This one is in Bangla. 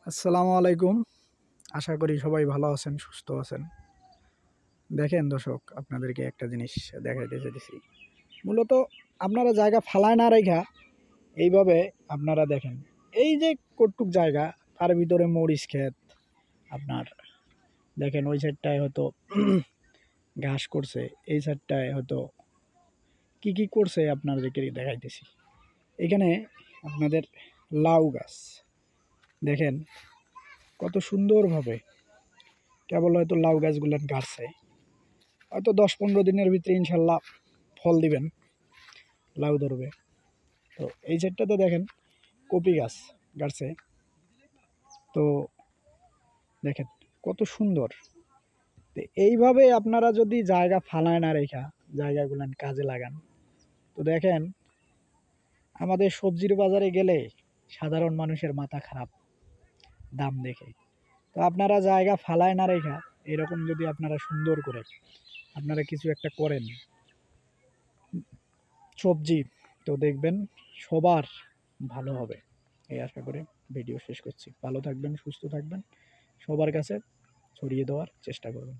আসসালামু আলাইকুম। আশা করি সবাই ভালো আছেন, সুস্থ আছেন। দেখেন দর্শক, আপনাদেরকে একটা জিনিস দেখাইতে চাইতেছি। মূলত আপনারা জায়গা ফালায় না রাইখা এইভাবে আপনারা দেখেন, এই যে কটুক জায়গা, তার ভিতরে মরিচ ক্ষেত। আপনার দেখেন ওই সাইডটায় হয়তো ঘাস করছে, এই সাইডটায় হয়তো কি কি করছে আপনাদেরকে দেখাইতেছি। এখানে আপনাদের লাউ গাছ দেখেন কত সুন্দরভাবে, কেবল হয়তো লাউ গাছগুলো গাছছে, হয়তো 10-15 দিনের ভিতরে ইনশাল্লাহ ফল দিবেন, লাউ ধরবে। তো এই সাইডটাতে দেখেন কপি গাছ গাছছে। তো দেখেন কত সুন্দর। তো এইভাবে আপনারা যদি জায়গা ফালায় না রেখা জায়গাগুলো কাজে লাগান, তো দেখেন আমাদের সবজির বাজারে গেলে সাধারণ মানুষের মাথা খারাপ দাম দেখে। তো আপনারা জায়গা ফালায় না রেখা এরকম যদি আপনারা সুন্দর করে আপনারা কিছু একটা করেন সবজি, তো দেখবেন সবার ভালো হবে। এই আশা করে ভিডিও শেষ করছি। ভালো থাকবেন, সুস্থ থাকবেন, সবার কাছে ছড়িয়ে দেওয়ার চেষ্টা করবেন।